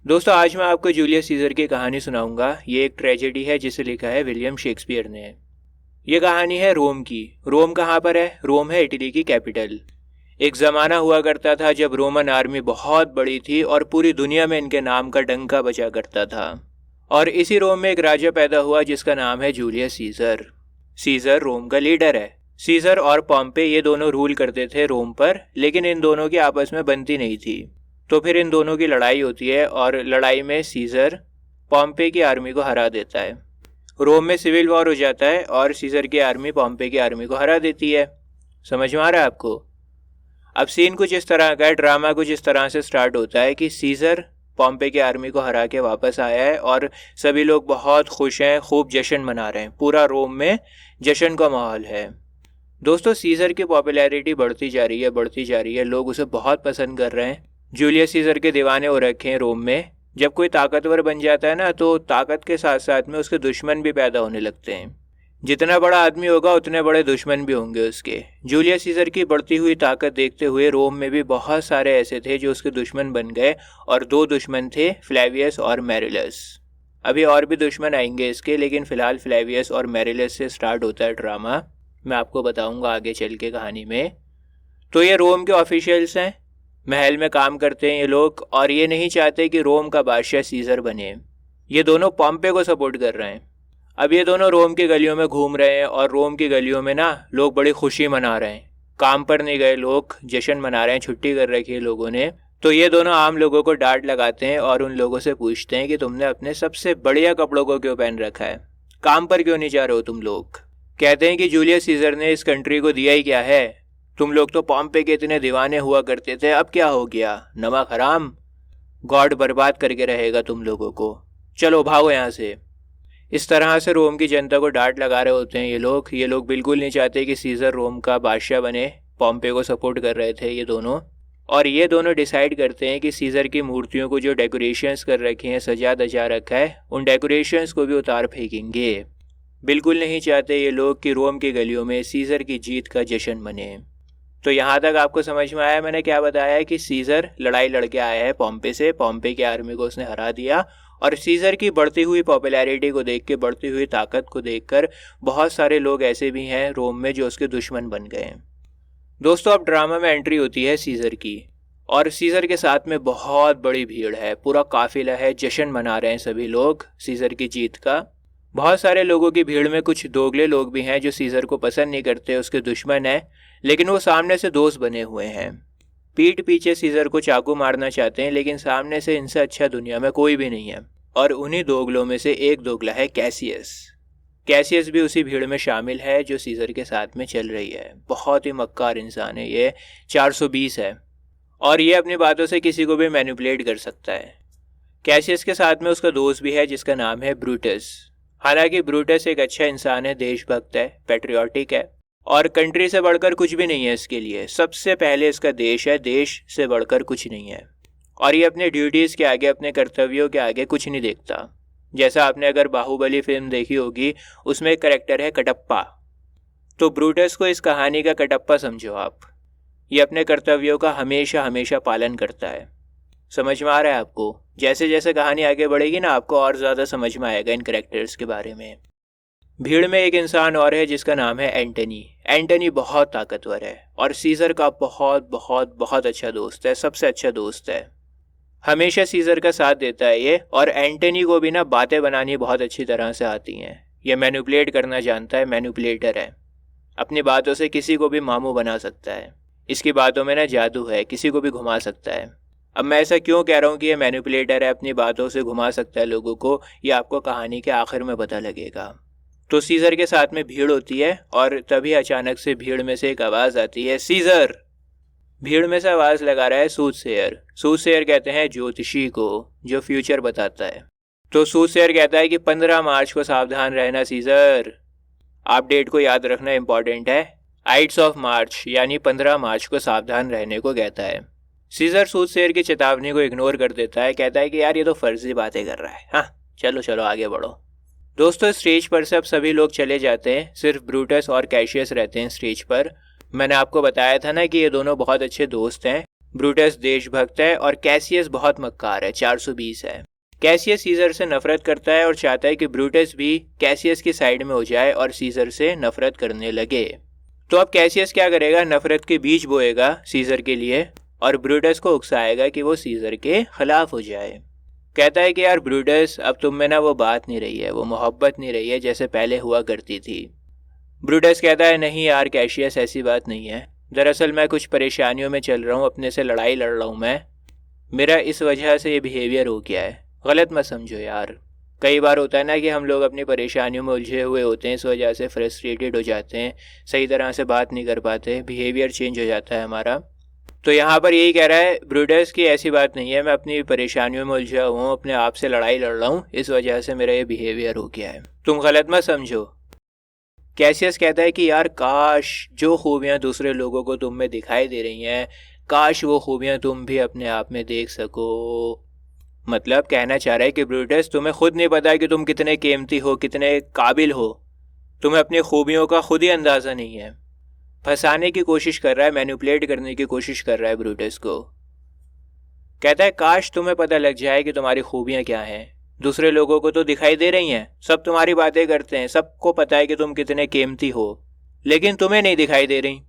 दोस्तों आज मैं आपको जूलियस सीजर की कहानी सुनाऊंगा। ये एक ट्रेजेडी है जिसे लिखा है विलियम शेक्सपियर ने। ये कहानी है रोम की। रोम कहाँ पर है? रोम है इटली की कैपिटल। एक ज़माना हुआ करता था जब रोमन आर्मी बहुत बड़ी थी और पूरी दुनिया में इनके नाम का डंका बजा करता था। और इसी रोम में एक राजा पैदा हुआ जिसका नाम है जूलियस सीजर। सीजर रोम का लीडर है। सीजर और पॉम्पे ये दोनों रूल करते थे रोम पर, लेकिन इन दोनों की आपस में बनती नहीं थी। तो फिर इन दोनों की लड़ाई होती है और लड़ाई में सीजर पॉम्पे की आर्मी को हरा देता है। रोम में सिविल वॉर हो जाता है और सीजर की आर्मी पॉम्पे की आर्मी को हरा देती है। समझ में आ रहा है आपको? अब सीन कुछ इस तरह का है, ड्रामा कुछ इस तरह से स्टार्ट होता है कि सीजर पॉम्पे की आर्मी को हरा के वापस आया है और सभी लोग बहुत खुश हैं, खूब जश्न मना रहे हैं। पूरा रोम में जश्न का माहौल है। दोस्तों सीजर की पॉपुलैरिटी बढ़ती जा रही है, बढ़ती जा रही है। लोग उसे बहुत पसंद कर रहे हैं। जूलियस सीजर के दीवाने हो रखे हैं रोम में। जब कोई ताकतवर बन जाता है ना, तो ताकत के साथ साथ में उसके दुश्मन भी पैदा होने लगते हैं। जितना बड़ा आदमी होगा उतने बड़े दुश्मन भी होंगे उसके। जूलियस सीजर की बढ़ती हुई ताकत देखते हुए रोम में भी बहुत सारे ऐसे थे जो उसके दुश्मन बन गए, और दो दुश्मन थे, फ्लेवियस और मैरिलस। अभी और भी दुश्मन आएंगे इसके, लेकिन फिलहाल फ्लेवियस और मैरिलस से स्टार्ट होता है ड्रामा। मैं आपको बताऊंगा आगे चल के कहानी में। तो ये रोम के ऑफिशियल्स हैं, महल में काम करते हैं ये लोग, और ये नहीं चाहते कि रोम का बादशाह सीजर बने। ये दोनों पॉम्पे को सपोर्ट कर रहे हैं। अब ये दोनों रोम की गलियों में घूम रहे हैं और रोम की गलियों में ना लोग बड़ी खुशी मना रहे हैं। काम पर नहीं गए लोग जश्न मना रहे हैं, छुट्टी कर रखी है लोगों ने। तो ये दोनों आम लोगों को डांट लगाते हैं और उन लोगों से पूछते हैं कि तुमने अपने सबसे बढ़िया कपड़ों को क्यों पहन रखा है, काम पर क्यों नहीं जा रहे हो तुम लोग। कहते हैं कि जूलियस सीजर ने इस कंट्री को दिया ही क्या है, तुम लोग तो पॉम्पे के इतने दीवाने हुआ करते थे, अब क्या हो गया, नमक हराम, गॉड बर्बाद करके रहेगा तुम लोगों को, चलो भागो यहाँ से। इस तरह से रोम की जनता को डांट लगा रहे होते हैं ये लोग बिल्कुल नहीं चाहते कि सीजर रोम का बादशाह बने। पॉम्पे को सपोर्ट कर रहे थे ये दोनों, और ये दोनों डिसाइड करते हैं कि सीजर की मूर्तियों को जो डेकोरेशंस कर रखे हैं, सजा दजा रखा है, उन डेकोरेशंस को भी उतार फेंकेंगे। बिल्कुल नहीं चाहते ये लोग कि रोम की गलियों में सीजर की जीत का जश्न मने। तो यहाँ तक आपको समझ में आया मैंने क्या बताया है कि सीजर लड़ाई लड़के आया है पॉम्पे से, पॉम्पे की आर्मी को उसने हरा दिया। और सीजर की बढ़ती हुई पॉपुलैरिटी को देख के, बढ़ती हुई ताकत को देखकर बहुत सारे लोग ऐसे भी हैं रोम में जो उसके दुश्मन बन गए हैं। दोस्तों अब ड्रामा में एंट्री होती है सीजर की, और सीजर के साथ में बहुत बड़ी भीड़ है, पूरा काफिला है, जश्न मना रहे हैं सभी लोग सीजर की जीत का। बहुत सारे लोगों की भीड़ में कुछ दोगले लोग भी हैं जो सीजर को पसंद नहीं करते, उसके दुश्मन हैं, लेकिन वो सामने से दोस्त बने हुए हैं। पीठ पीछे सीजर को चाकू मारना चाहते हैं, लेकिन सामने से इनसे अच्छा दुनिया में कोई भी नहीं है। और उन्हीं दोगलों में से एक दोगला है कैसियस। कैसियस भी उसी भीड़ में शामिल है जो सीजर के साथ में चल रही है। बहुत ही मक्कार इंसान है ये, 420 है, और ये अपनी बातों से किसी को भी मैनिपुलेट कर सकता है। कैसियस के साथ में उसका दोस्त भी है जिसका नाम है ब्रूटस। हालांकि ब्रूटस एक अच्छा इंसान है, देशभक्त है, पैट्रियोटिक है, और कंट्री से बढ़कर कुछ भी नहीं है इसके लिए। सबसे पहले इसका देश है, देश से बढ़कर कुछ नहीं है। और ये अपने ड्यूटीज़ के आगे, अपने कर्तव्यों के आगे कुछ नहीं देखता। जैसा आपने अगर बाहुबली फिल्म देखी होगी, उसमें एक करेक्टर है कटप्पा। तो ब्रूटस को इस कहानी का कटप्पा समझो आप। ये अपने कर्तव्यों का हमेशा हमेशा पालन करता है। समझ में आ रहा है आपको? जैसे जैसे कहानी आगे बढ़ेगी ना, आपको और ज़्यादा समझ में आएगा इन करेक्टर्स के बारे में। भीड़ में एक इंसान और है जिसका नाम है एंटनी। एंटनी बहुत ताकतवर है और सीजर का बहुत बहुत बहुत अच्छा दोस्त है, सबसे अच्छा दोस्त है। हमेशा सीजर का साथ देता है ये, और एंटनी को भी ना बातें बनानी बहुत अच्छी तरह से आती हैं। ये मैनिपुलेट करना जानता है, मैनिपुलेटर है। अपनी बातों से किसी को भी मामू बना सकता है। इसकी बातों में ना जादू है, किसी को भी घुमा सकता है। अब मैं ऐसा क्यों कह रहा हूँ कि ये मैनिपुलेटर है, अपनी बातों से घुमा सकता है लोगों को, ये आपको कहानी के आखिर में पता लगेगा। तो सीजर के साथ में भीड़ होती है, और तभी अचानक से भीड़ में से एक आवाज़ आती है, सीजर। भीड़ में से आवाज़ लगा रहा है सूदसेयर। सूदसेयर कहते हैं ज्योतिषी को, जो फ्यूचर बताता है। तो सूदसेयर कहता है कि 15 मार्च को सावधान रहना सीजर, आप डेट को याद रखना इंपॉर्टेंट है। आइट्स ऑफ मार्च यानी 15 मार्च को सावधान रहने को कहता है। सीजर सूदसेयर की चेतावनी को इग्नोर कर देता है, कहता है कि यार ये तो फर्जी बातें कर रहा है, हाँ चलो चलो आगे बढ़ो। दोस्तों स्टेज पर से अब सभी लोग चले जाते हैं, सिर्फ ब्रूटस और कैशियस रहते हैं स्टेज पर। मैंने आपको बताया था ना कि ये दोनों बहुत अच्छे दोस्त हैं। ब्रूटस देशभक्त है और कैसियस बहुत मक्कार है, 420 है। कैसियस सीजर से नफरत करता है और चाहता है कि ब्रूटस भी कैसियस की साइड में हो जाए और सीजर से नफरत करने लगे। तो अब कैसियस क्या करेगा, नफरत के बीज बोएगा सीजर के लिए और ब्रूटस को उकसाएगा कि वो सीजर के खिलाफ हो जाए। कहता है कि यार ब्रूटस, अब तुम में ना वो बात नहीं रही है, वो मोहब्बत नहीं रही है जैसे पहले हुआ करती थी। ब्रूटस कहता है नहीं यार कैसियस, ऐसी बात नहीं है, दरअसल मैं कुछ परेशानियों में चल रहा हूँ, अपने से लड़ाई लड़ रहा हूँ मैं, मेरा इस वजह से ये बिहेवियर हो गया है, गलत मत समझो यार। कई बार होता है ना कि हम लोग अपनी परेशानियों में उलझे हुए होते हैं, इस वजह से फ्रस्ट्रेटेड हो जाते हैं, सही तरह से बात नहीं कर पाते, बिहेवियर चेंज हो जाता है हमारा। तो यहाँ पर यही कह रहा है ब्रूटस की ऐसी बात नहीं है, मैं अपनी परेशानियों में उलझा हुआ हूँ, अपने आप से लड़ाई लड़ रहा हूँ, इस वजह से मेरा ये बिहेवियर हो गया है, तुम गलत मत समझो। कैसियस कहता है कि यार काश जो खूबियाँ दूसरे लोगों को तुम में दिखाई दे रही हैं, काश वो खूबियाँ तुम भी अपने आप में देख सको। मतलब कहना चाह रहा है कि ब्रूटस, तुम्हें खुद नहीं पता कि तुम कितने कीमती हो, कितने काबिल हो, तुम्हें अपनी खूबियों का खुद ही अंदाज़ा नहीं है। फंसाने की कोशिश कर रहा है, मैनिपुलेट करने की कोशिश कर रहा है ब्रूटस को। कहता है काश तुम्हें पता लग जाए कि तुम्हारी खूबियाँ क्या हैं, दूसरे लोगों को तो दिखाई दे रही हैं, सब तुम्हारी बातें करते हैं, सबको पता है कि तुम कितने कीमती हो, लेकिन तुम्हें नहीं दिखाई दे रही।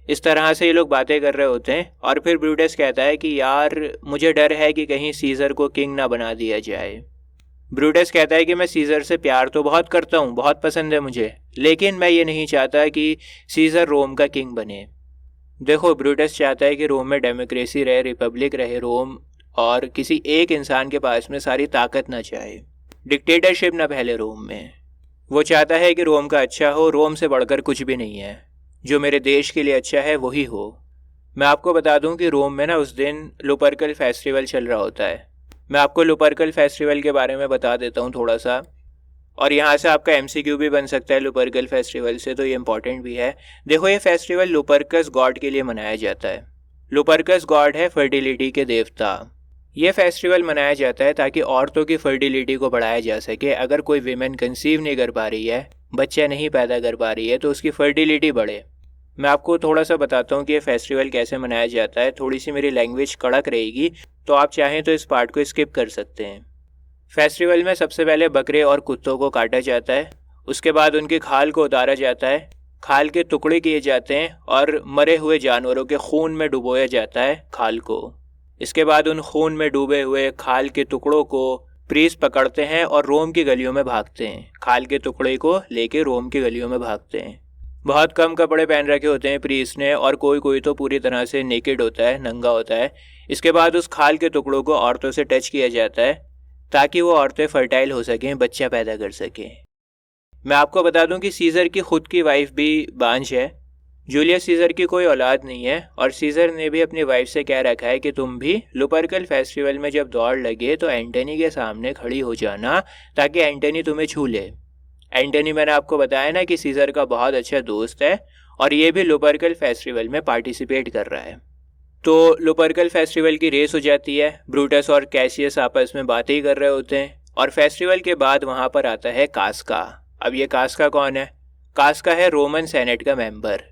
इस तरह से ये लोग बातें कर रहे होते हैं और फिर ब्रूटस कहता है कि यार मुझे डर है कि कहीं सीजर को किंग ना बना दिया जाए। ब्रूटस कहता है कि मैं सीजर से प्यार तो बहुत करता हूँ, बहुत पसंद है मुझे, लेकिन मैं ये नहीं चाहता कि सीजर रोम का किंग बने। देखो ब्रूटस चाहता है कि रोम में डेमोक्रेसी रहे, रिपब्लिक रहे रोम, और किसी एक इंसान के पास में सारी ताकत ना चाहे, डिक्टेटरशिप ना पहले रोम में। वो चाहता है कि रोम का अच्छा हो, रोम से बढ़कर कुछ भी नहीं है, जो मेरे देश के लिए अच्छा है वही हो। मैं आपको बता दूं कि रोम में ना उस दिन लुपर्कल फेस्टिवल चल रहा होता है। मैं आपको लुपर्कल फेस्टिवल के बारे में बता देता हूँ थोड़ा सा, और यहाँ से आपका एमसीक्यू भी बन सकता है लुपर्कल फेस्टिवल से, तो ये इंपॉर्टेंट भी है। देखो ये फेस्टिवल लुपर्कस गॉड के लिए मनाया जाता है। लुपर्कस गॉड है फर्टिलिटी के देवता। ये फेस्टिवल मनाया जाता है ताकि औरतों की फर्टिलिटी को बढ़ाया जा सके। अगर कोई विमेन कंसीव नहीं कर पा रही है, बच्चा नहीं पैदा कर पा रही है, तो उसकी फर्टिलिटी बढ़े। मैं आपको थोड़ा सा बताता हूँ कि ये फेस्टिवल कैसे मनाया जाता है। थोड़ी सी मेरी लैंग्वेज कड़क रहेगी, तो आप चाहें तो इस पार्ट को स्किप कर सकते हैं। फेस्टिवल में सबसे पहले बकरे और कुत्तों को काटा जाता है, उसके बाद उनकी खाल को उतारा जाता है, खाल के टुकड़े किए जाते हैं और मरे हुए जानवरों के खून में डुबोया जाता है खाल को। इसके बाद उन खून में डूबे हुए खाल के टुकड़ों को प्रीस्ट पकड़ते हैं और रोम की गलियों में भागते हैं। खाल के टुकड़े को लेके रोम की गलियों में भागते हैं। बहुत कम कपड़े पहन रखे होते हैं प्रीस्ट ने, और कोई कोई तो पूरी तरह से नेकेड होता है, नंगा होता है। इसके बाद उस खाल के टुकड़ों को औरतों से टच किया जाता है ताकि वो औरतें फर्टाइल हो सकें, बच्चा पैदा कर सकें। मैं आपको बता दूं कि सीजर की खुद की वाइफ भी बांझ है। जूलियस सीजर की कोई औलाद नहीं है और सीजर ने भी अपनी वाइफ से कह रखा है कि तुम भी लुपर्कल फेस्टिवल में जब दौड़ लगे तो एंटनी के सामने खड़ी हो जाना ताकि एंटनी तुम्हें छू ले। एंटनी, मैंने आपको बताया ना कि सीजर का बहुत अच्छा दोस्त है और ये भी लुपर्कल फेस्टिवल में पार्टिसिपेट कर रहा है। तो लुपर्कल फेस्टिवल की रेस हो जाती है। ब्रूटस और कैसियस आपस में बातें ही कर रहे होते हैं और फेस्टिवल के बाद वहाँ पर आता है कास्का। अब ये कास्का कौन है? कास्का है रोमन सेनेट का मेंबर।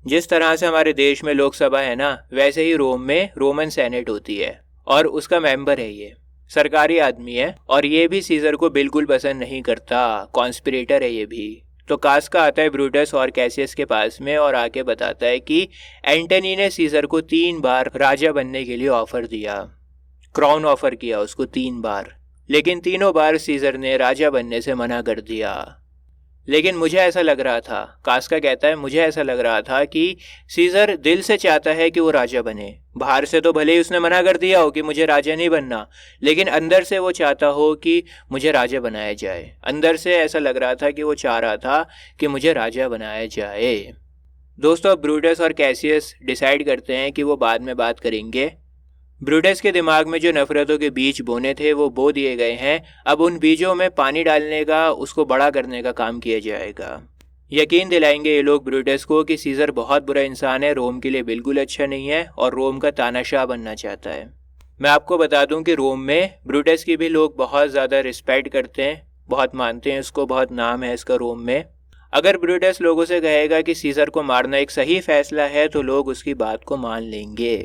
जिस तरह से हमारे देश में लोकसभा है ना, वैसे ही रोम में रोमन सेनेट होती है और उसका मेंबर है ये। सरकारी आदमी है और ये भी सीजर को बिल्कुल पसंद नहीं करता, कॉन्स्पिरेटर है ये भी। तो कास्का आता है ब्रूटस और कैसियस के पास में और आके बताता है कि एंटनी ने सीजर को 3 बार राजा बनने के लिए ऑफर दिया, क्राउन ऑफर किया उसको 3 बार, लेकिन तीनों बार सीजर ने राजा बनने से मना कर दिया। लेकिन मुझे ऐसा लग रहा था, कास्का कहता है, मुझे ऐसा लग रहा था कि सीजर दिल से चाहता है कि वो राजा बने। बाहर से तो भले ही उसने मना कर दिया हो कि मुझे राजा नहीं बनना, लेकिन अंदर से वो चाहता हो कि मुझे राजा बनाया जाए। अंदर से ऐसा लग रहा था कि वो चाह रहा था कि मुझे राजा बनाया जाए। दोस्तों, ब्रूटस और कैसियस डिसाइड करते हैं कि वो बाद में बात करेंगे। ब्रूटस के दिमाग में जो नफरतों के बीज बोने थे वो बो दिए गए हैं। अब उन बीजों में पानी डालने का, उसको बड़ा करने का काम किया जाएगा। यकीन दिलाएंगे ये लोग ब्रूटस को कि सीजर बहुत बुरा इंसान है, रोम के लिए बिल्कुल अच्छा नहीं है और रोम का तानाशाह बनना चाहता है। मैं आपको बता दूं कि रोम में ब्रूटस की भी लोग बहुत ज़्यादा रिस्पेक्ट करते हैं, बहुत मानते हैं उसको, बहुत नाम है इसका रोम में। अगर ब्रूटस लोगों से कहेगा कि सीजर को मारना एक सही फैसला है तो लोग उसकी बात को मान लेंगे।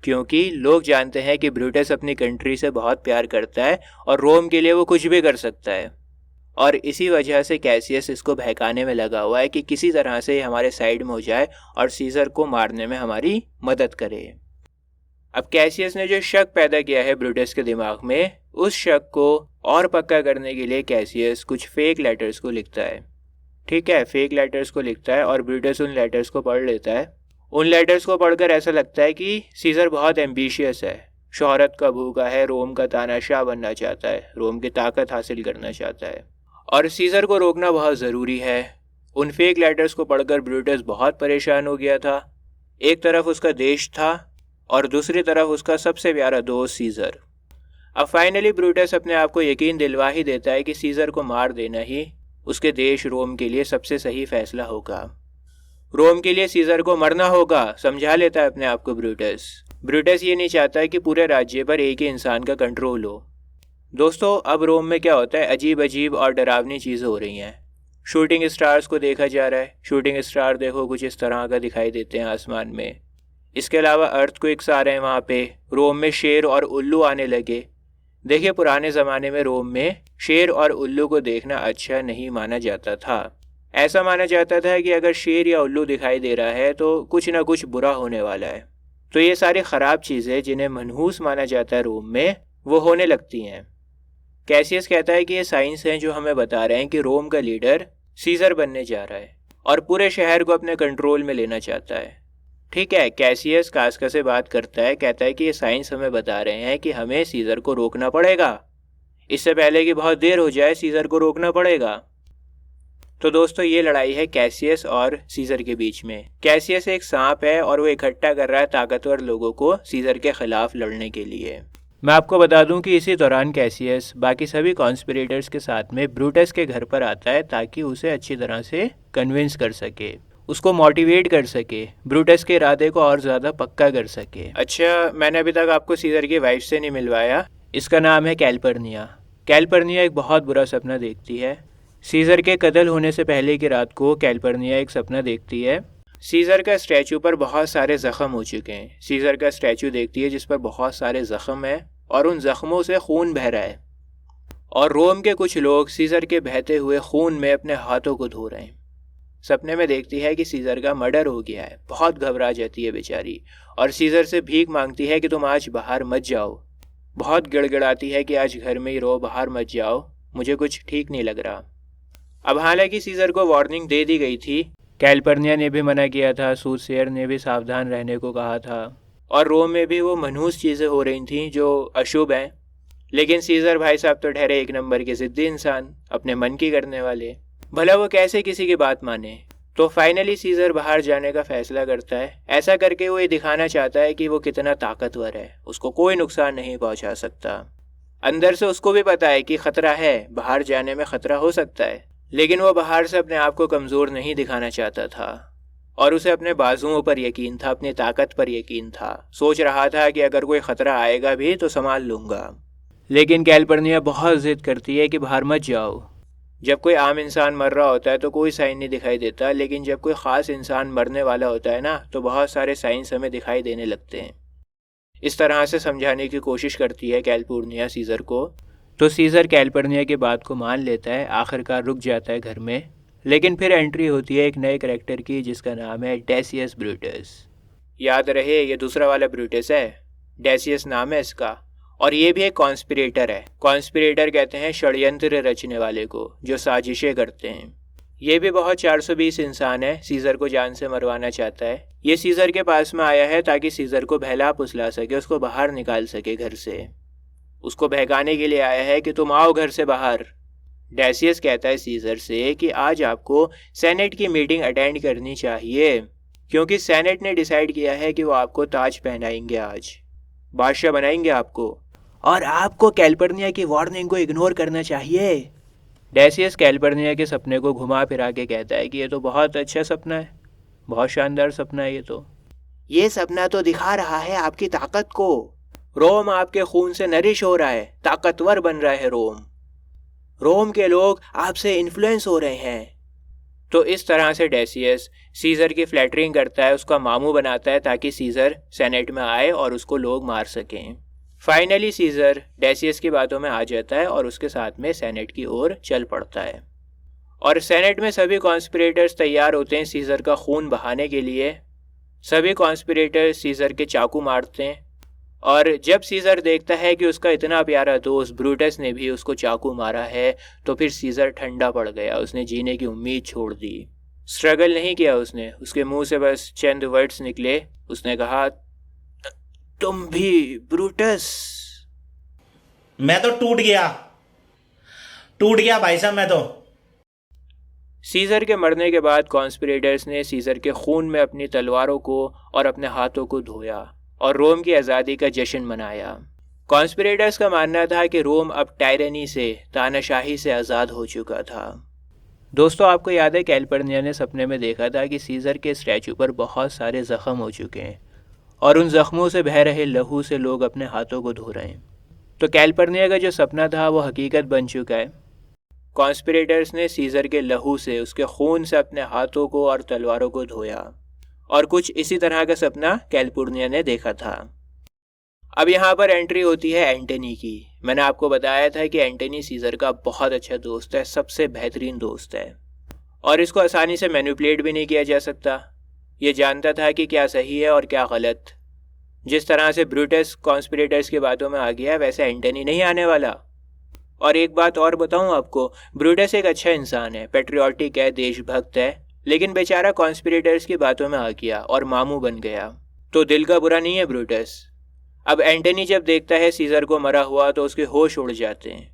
क्योंकि लोग जानते हैं कि ब्रूटस अपनी कंट्री से बहुत प्यार करता है और रोम के लिए वो कुछ भी कर सकता है। और इसी वजह से कैसियस इसको बहकाने में लगा हुआ है कि किसी तरह से हमारे साइड में हो जाए और सीजर को मारने में हमारी मदद करे। अब कैसियस ने जो शक पैदा किया है ब्रूटस के दिमाग में, उस शक को और पक्का करने के लिए कैसियस कुछ फेक लेटर्स को लिखता है। ठीक है, फेक लेटर्स को लिखता है और ब्रूटस उन लेटर्स को पढ़ लेता है। उन लेटर्स को पढ़कर ऐसा लगता है कि सीजर बहुत एम्बिशियस है, शोहरत का भूखा है, रोम का तानाशाह बनना चाहता है, रोम की ताकत हासिल करना चाहता है और सीजर को रोकना बहुत ज़रूरी है। उन फेक लेटर्स को पढ़कर ब्रूटस बहुत परेशान हो गया था। एक तरफ उसका देश था और दूसरी तरफ उसका सबसे प्यारा दोस्त सीजर। अब फाइनली ब्रूटस अपने आप को यकीन दिलवा ही देता है कि सीजर को मार देना ही उसके देश रोम के लिए सबसे सही फैसला होगा। रोम के लिए सीजर को मरना होगा, समझा लेता है अपने आप को ब्रूटस ये नहीं चाहता है कि पूरे राज्य पर एक ही इंसान का कंट्रोल हो। दोस्तों, अब रोम में क्या होता है, अजीब अजीब और डरावनी चीज़ें हो रही हैं। शूटिंग स्टार्स को देखा जा रहा है। शूटिंग स्टार देखो कुछ इस तरह का दिखाई देते हैं आसमान में। इसके अलावा अर्थक्वेक्स आ रहे हैं वहाँ पे। रोम में शेर और उल्लू आने लगे। देखिए, पुराने ज़माने में रोम में शेर और उल्लू को देखना अच्छा नहीं माना जाता था। ऐसा माना जाता था कि अगर शेर या उल्लू दिखाई दे रहा है तो कुछ ना कुछ बुरा होने वाला है। तो ये सारी ख़राब चीज़ें जिन्हें मनहूस माना जाता है रोम में, वो होने लगती हैं। कैसियस कहता है कि ये साइंस हैं जो हमें बता रहे हैं कि रोम का लीडर सीजर बनने जा रहा है और पूरे शहर को अपने कंट्रोल में लेना चाहता है। ठीक है, कैसियस कास्का से बात करता है, कहता है कि ये साइंस हमें बता रहे हैं कि हमें सीजर को रोकना पड़ेगा। इससे पहले कि बहुत देर हो जाए सीजर को रोकना पड़ेगा। तो दोस्तों, ये लड़ाई है कैसियस और सीजर के बीच में। कैसियस एक सांप है और वो इकट्ठा कर रहा है ताकतवर लोगों को सीजर के खिलाफ लड़ने के लिए। मैं आपको बता दूं कि इसी दौरान कैसियस बाकी सभी कॉन्स्पिरेटर्स के साथ में ब्रूटस के घर पर आता है ताकि उसे अच्छी तरह से कन्विंस कर सके, उसको मोटिवेट कर सके, ब्रूटस के इरादे को और ज़्यादा पक्का कर सके। अच्छा, मैंने अभी तक आपको सीजर की वाइफ से नहीं मिलवाया। इसका नाम है कैल्पर्निया। कैल्पर्निया एक बहुत बुरा सपना देखती है। सीजर के कत्ल होने से पहले की रात को कैल्पर्निया एक सपना देखती है। सीजर का स्टैचू पर बहुत सारे ज़ख्म हो चुके हैं। सीजर का स्टैचू देखती है जिस पर बहुत सारे ज़ख्म हैं और उन ज़ख्मों से खून बह रहा है और रोम के कुछ लोग सीजर के बहते हुए खून में अपने हाथों को धो रहे हैं। सपने में देखती है कि सीजर का मर्डर हो गया है। बहुत घबरा जाती है बेचारी और सीजर से भीख मांगती है कि तुम आज बाहर मत जाओ। बहुत गिड़गिड़ाती है कि आज घर में ही रहो, बाहर मत जाओ, मुझे कुछ ठीक नहीं लग रहा। अब हालांकि सीजर को वार्निंग दे दी गई थी, कैल्पर्निया ने भी मना किया था, सूटसेयर ने भी सावधान रहने को कहा था और रोम में भी वो मनहूस चीज़ें हो रही थीं जो अशुभ हैं। लेकिन सीजर भाई साहब तो ठहरे एक नंबर के ज़िद्दी इंसान, अपने मन की करने वाले। भला वो कैसे किसी की बात माने। तो फाइनली सीजर बाहर जाने का फैसला करता है। ऐसा करके वो ये दिखाना चाहता है कि वो कितना ताकतवर है, उसको कोई नुकसान नहीं पहुंचा सकता। अंदर से उसको भी पता है कि खतरा है, बाहर जाने में खतरा हो सकता है, लेकिन वो बाहर से अपने आप को कमज़ोर नहीं दिखाना चाहता था और उसे अपने बाजुओं पर यकीन था, अपनी ताकत पर यकीन था। सोच रहा था कि अगर कोई ख़तरा आएगा भी तो संभाल लूँगा। लेकिन कैल्पर्निया बहुत ज़िद करती है कि बाहर मत जाओ। जब कोई आम इंसान मर रहा होता है तो कोई साइन नहीं दिखाई देता, लेकिन जब कोई ख़ास इंसान मरने वाला होता है ना, तो बहुत सारे साइंस हमें दिखाई देने लगते हैं। इस तरह से समझाने की कोशिश करती है कैल्पर्निया सीजर को। तो सीजर कैल्पर्निया की बात को मान लेता है, आखिरकार रुक जाता है घर में। लेकिन फिर एंट्री होती है एक नए कैरेक्टर की जिसका नाम है डेसियस ब्रूटस। याद रहे, ये दूसरा वाला ब्रूटस है, डेसियस नाम है इसका। और ये भी एक कॉन्स्पिरेटर है। कॉन्स्पिरेटर कहते हैं षड्यंत्र रचने वाले को, जो साजिशें करते हैं। ये भी बहुत 420 इंसान है, सीजर को जान से मरवाना चाहता है। ये सीजर के पास में आया है ताकि सीजर को बहला फुसला सके, उसको बाहर निकाल सके घर से। उसको बहकाने के लिए आया है कि तुम आओ घर से बाहर। डेसियस कहता है सीजर से कि आज आपको सेनेट की मीटिंग अटेंड करनी चाहिए, क्योंकि सेनेट ने डिसाइड किया है कि वो आपको ताज पहनाएंगे, आज बादशाह बनाएंगे आपको, और आपको कैल्पर्निया की वार्निंग को इग्नोर करना चाहिए। डेसियस कैल्पर्निया के सपने को घुमा फिरा के कहता है कि ये तो बहुत अच्छा सपना है, बहुत शानदार सपना है। ये सपना तो दिखा रहा है आपकी ताकत को। रोम आपके खून से नरिश हो रहा है, ताकतवर बन रहा है रोम। रोम के लोग आपसे इन्फ्लुएंस हो रहे हैं। तो इस तरह से डेसियस सीजर की फ्लैटरिंग करता है, उसका मामू बनाता है ताकि सीजर सेनेट में आए और उसको लोग मार सकें। फाइनली सीजर डेसियस की बातों में आ जाता है और उसके साथ में सेनेट की ओर चल पड़ता है। और सेनेट में सभी कॉन्स्पिरेटर्स तैयार होते हैं सीजर का खून बहाने के लिए। सभी कॉन्स्पिरेटर्स सीजर के चाकू मारते हैं और जब सीजर देखता है कि उसका इतना प्यारा दोस्त ब्रूटस ने भी उसको चाकू मारा है तो फिर सीजर ठंडा पड़ गया, उसने जीने की उम्मीद छोड़ दी। स्ट्रगल नहीं किया उसने, उसके मुंह से बस चंद वर्ड्स निकले। उसने कहा, तुम भी ब्रूटस। मैं तो टूट गया भाई साहब, मैं तो। सीजर के मरने के बाद कॉन्स्पिरेटर्स ने सीजर के खून में अपनी तलवारों को और अपने हाथों को धोया और रोम की आज़ादी का जश्न मनाया। कॉन्स्पिरेटर्स का मानना था कि रोम अब टायरनी से, तानाशाही से आज़ाद हो चुका था। दोस्तों, आपको याद है कैलपर्निया ने सपने में देखा था कि सीजर के स्टैचू पर बहुत सारे ज़ख्म हो चुके हैं और उन ज़ख्मों से बह रहे लहू से लोग अपने हाथों को धो रहे हैं। तो कैलपर्निया का जो सपना था वो हकीकत बन चुका है। कॉन्स्पिरेटर्स ने सीजर के लहू से, उसके खून से अपने हाथों को और तलवारों को धोया और कुछ इसी तरह का सपना कैलपुर्निया ने देखा था। अब यहाँ पर एंट्री होती है एंटनी की। मैंने आपको बताया था कि एंटनी सीजर का बहुत अच्छा दोस्त है, सबसे बेहतरीन दोस्त है और इसको आसानी से मैनिपुलेट भी नहीं किया जा सकता। ये जानता था कि क्या सही है और क्या गलत। जिस तरह से ब्रूटस कॉन्स्पिरेटर्स की बातों में आ गया वैसे एंटनी नहीं आने वाला। और एक बात और बताऊं आपको, ब्रूटस एक अच्छा इंसान है, पेट्रियाटिक है, देशभक्त है, लेकिन बेचारा कॉन्स्पिरेटर्स की बातों में आ गया और मामू बन गया। तो दिल का बुरा नहीं है ब्रूटस। अब एंटनी जब देखता है सीजर को मरा हुआ तो उसके होश उड़ जाते हैं।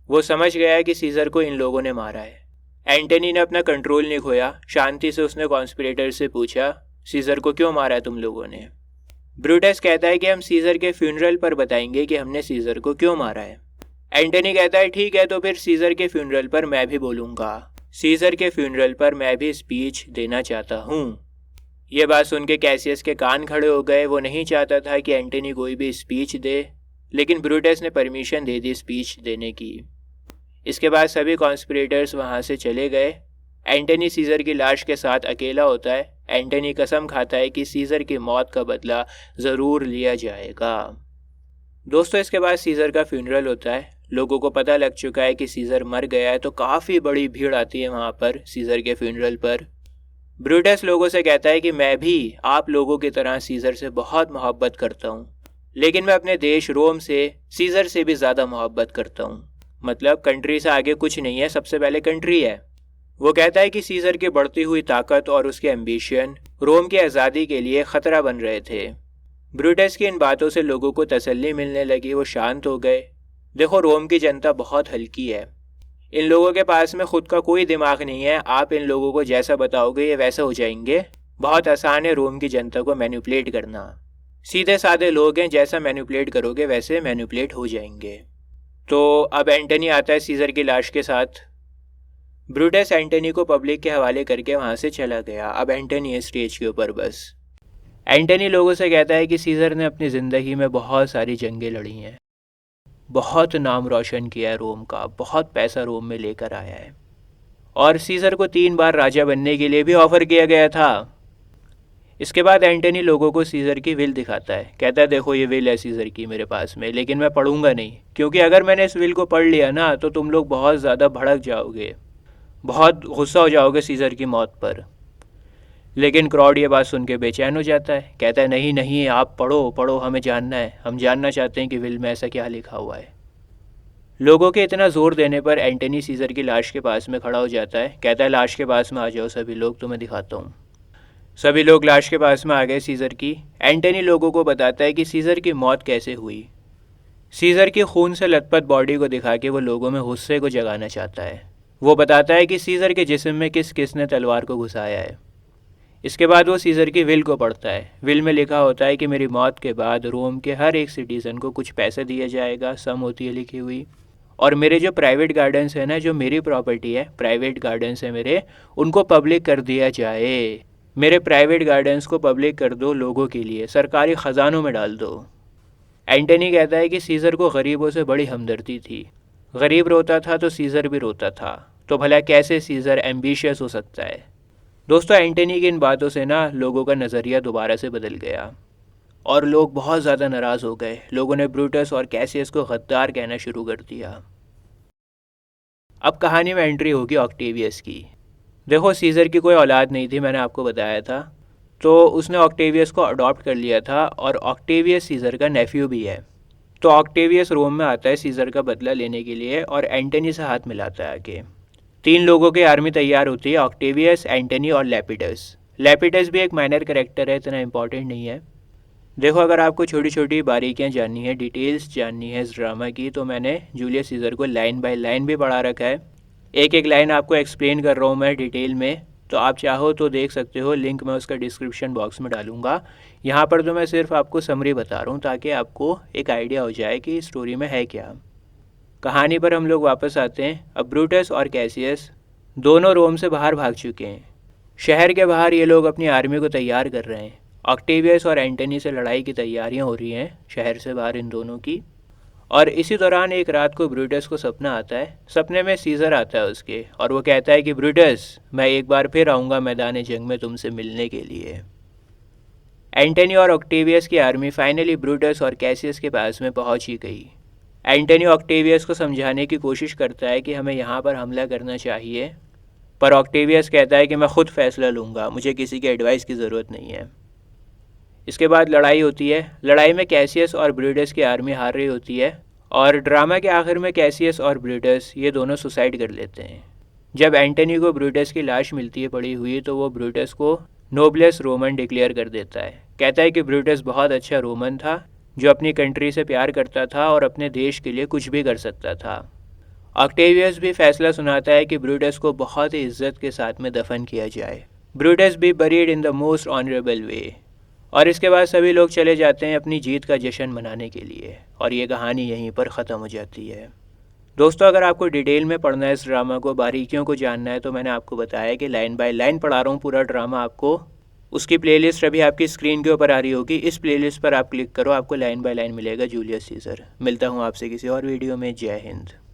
वो समझ गया है कि सीजर को इन लोगों ने मारा है। एंटनी ने अपना कंट्रोल नहीं खोया, शांति से उसने कॉन्स्पिरेटर से पूछा, सीजर को क्यों मारा है तुम लोगों ने? ब्रूटस कहता है कि हम सीजर के फ्यूनरल पर बताएंगे कि हमने सीजर को क्यों मारा है। एंटनी कहता है ठीक है, तो फिर सीजर के फ्यूनरल पर मैं भी बोलूँगा। सीजर के फ्यूनरल पर मैं भी स्पीच देना चाहता हूँ। ये बात सुन के कैसियस के कान खड़े हो गए। वो नहीं चाहता था कि एंटनी कोई भी स्पीच दे, लेकिन ब्रूटस ने परमिशन दे दी स्पीच देने की। इसके बाद सभी कॉन्स्पिरेटर्स वहाँ से चले गए। एंटनी सीजर की लाश के साथ अकेला होता है। एंटनी कसम खाता है कि सीजर की मौत का बदला ज़रूर लिया जाएगा। दोस्तों, इसके बाद सीजर का फ्यूनरल होता है। लोगों को पता लग चुका है कि सीजर मर गया है, तो काफ़ी बड़ी भीड़ आती है वहाँ पर सीजर के फ्यूनरल पर। ब्रूटस लोगों से कहता है कि मैं भी आप लोगों की तरह सीजर से बहुत मोहब्बत करता हूँ, लेकिन मैं अपने देश रोम से सीजर से भी ज़्यादा मोहब्बत करता हूँ। मतलब कंट्री से आगे कुछ नहीं है, सबसे पहले कंट्री है। वो कहता है कि सीजर की बढ़ती हुई ताकत और उसके एम्बिशन रोम की आज़ादी के लिए ख़तरा बन रहे थे। ब्रूटस की इन बातों से लोगों को तसल्ली मिलने लगी, वो शांत हो गए। देखो, रोम की जनता बहुत हल्की है, इन लोगों के पास में खुद का कोई दिमाग नहीं है। आप इन लोगों को जैसा बताओगे ये वैसा हो जाएंगे। बहुत आसान है रोम की जनता को मैनिपुलेट करना। सीधे साधे लोग हैं, जैसा मैनिपुलेट करोगे वैसे मैनिपुलेट हो जाएंगे। तो अब एंटनी आता है सीजर की लाश के साथ। ब्रूटस एंटनी को पब्लिक के हवाले करके वहाँ से चला गया। अब एंटनी है स्टेज के ऊपर बस। एंटनी लोगों से कहता है कि सीजर ने अपनी ज़िंदगी में बहुत सारी जंगें लड़ी हैं, बहुत नाम रोशन किया है रोम का, बहुत पैसा रोम में लेकर आया है और सीजर को 3 बार राजा बनने के लिए भी ऑफ़र किया गया था। इसके बाद एंटनी लोगों को सीजर की विल दिखाता है। कहता है देखो ये विल है सीजर की मेरे पास में, लेकिन मैं पढ़ूंगा नहीं, क्योंकि अगर मैंने इस विल को पढ़ लिया ना तो तुम लोग बहुत ज़्यादा भड़क जाओगे, बहुत गुस्सा हो जाओगे सीजर की मौत पर। लेकिन क्राउड ये बात सुन के बेचैन हो जाता है। कहता है नहीं नहीं, आप पढ़ो पढ़ो, हमें जानना है, हम जानना चाहते हैं कि विल में ऐसा क्या लिखा हुआ है। लोगों के इतना ज़ोर देने पर एंटनी सीजर की लाश के पास में खड़ा हो जाता है। कहता है लाश के पास में आ जाओ सभी लोग, तुम्हें दिखाता हूँ। सभी लोग लाश के पास में आ गए सीजर की। एंटनी लोगों को बताता है कि सीजर की मौत कैसे हुई। सीजर की खून से लथपथ बॉडी को दिखा के वो लोगों में गुस्से को जगाना चाहता है। वो बताता है कि सीजर के जिस्म में किस किस ने तलवार को घुसाया है। इसके बाद वो सीजर की विल को पढ़ता है। विल में लिखा होता है कि मेरी मौत के बाद रोम के हर एक सिटीज़न को कुछ पैसे दिया जाएगा, सम होती है लिखी हुई, और मेरे जो प्राइवेट गार्डन्स हैं ना, जो मेरी प्रॉपर्टी है, प्राइवेट गार्डन्स हैं मेरे, उनको पब्लिक कर दिया जाए। मेरे प्राइवेट गार्डन्स को पब्लिक कर दो लोगों के लिए, सरकारी ख़जानों में डाल दो। एंटनी कहता है कि सीजर को गरीबों से बड़ी हमदर्दी थी। गरीब रोता था तो सीजर भी रोता था, तो भला कैसे सीज़र एम्बिशियस हो सकता है। दोस्तों, एंटनी की इन बातों से ना लोगों का नज़रिया दोबारा से बदल गया और लोग बहुत ज़्यादा नाराज़ हो गए। लोगों ने ब्रूटस और कैसियस को गद्दार कहना शुरू कर दिया। अब कहानी में एंट्री होगी ऑक्टेवियस की। देखो, सीज़र की कोई औलाद नहीं थी, मैंने आपको बताया था, तो उसने ऑक्टेवियस को अडॉप्ट कर लिया था और ऑक्टेवियस सीज़र का नेफ्यू भी है। तो ऑक्टेवियस रोम में आता है सीज़र का बदला लेने के लिए और एंटनी से हाथ मिलाता है आके। 3 लोगों की आर्मी तैयार होती है, ऑक्टेवियस, एंटनी और लेपिडस। लेपिडस भी एक माइनर कैरेक्टर है, इतना इंपॉर्टेंट नहीं है। देखो, अगर आपको छोटी छोटी बारीकियां जाननी है, डिटेल्स जाननी है इस ड्रामा की, तो मैंने जूलियस सीज़र को लाइन बाय लाइन भी पढ़ा रखा है। एक एक लाइन आपको एक्सप्लेन कर रहा हूँ मैं डिटेल में, तो आप चाहो तो देख सकते हो, लिंक मैं उसका डिस्क्रिप्शन बॉक्स में डालूंगा। यहाँ पर तो मैं सिर्फ आपको समरी बता रहा हूँ ताकि आपको एक आइडिया हो जाए कि स्टोरी में है क्या। कहानी पर हम लोग वापस आते हैं। अब ब्रूटस और कैसियस दोनों रोम से बाहर भाग चुके हैं। शहर के बाहर ये लोग अपनी आर्मी को तैयार कर रहे हैं। ऑक्टेवियस और एंटनी से लड़ाई की तैयारियां हो रही हैं शहर से बाहर इन दोनों की। और इसी दौरान एक रात को ब्रूटस को सपना आता है। सपने में सीज़र आता है उसके और वो कहता है कि ब्रूटस, मैं एक बार फिर आऊँगा मैदान जंग में तुमसे मिलने के लिए। एंटनी और ऑक्टेवियस की आर्मी फाइनली ब्रूटस और कैसियस के पास में पहुंच ही गई। एंटनी ऑक्टेवियस को समझाने की कोशिश करता है कि हमें यहाँ पर हमला करना चाहिए, पर ऑक्टेवियस कहता है कि मैं खुद फैसला लूँगा, मुझे किसी की एडवाइस की ज़रूरत नहीं है। इसके बाद लड़ाई होती है। लड़ाई में कैसियस और ब्रूटस की आर्मी हार रही होती है और ड्रामा के आखिर में कैसियस और ब्रूटस ये दोनों सुसाइड कर लेते हैं। जब एंटनी को ब्रूटस की लाश मिलती है पड़ी हुई, तो वो ब्रूटस को नोबलेस रोमन डिक्लेयर कर देता है। कहता है कि ब्रूटस बहुत अच्छा रोमन था जो अपनी कंट्री से प्यार करता था और अपने देश के लिए कुछ भी कर सकता था। ऑक्टेवियस भी फैसला सुनाता है कि ब्रूटस को बहुत ही इज्जत के साथ में दफन किया जाए। Brutus be buried in the most honourable way. और इसके बाद सभी लोग चले जाते हैं अपनी जीत का जश्न मनाने के लिए और ये कहानी यहीं पर ख़त्म हो जाती है। दोस्तों, अगर आपको डिटेल में पढ़ना है इस ड्रामा को, बारीकियों को जानना है, तो मैंने आपको बताया कि लाइन बाय लाइन पढ़ा रहा हूँ पूरा ड्रामा आपको। उसकी प्लेलिस्ट अभी आपकी स्क्रीन के ऊपर आ रही होगी। इस प्लेलिस्ट पर आप क्लिक करो, आपको लाइन बाय लाइन मिलेगा जूलियस सीज़र। मिलता हूँ आपसे किसी और वीडियो में। जय हिंद।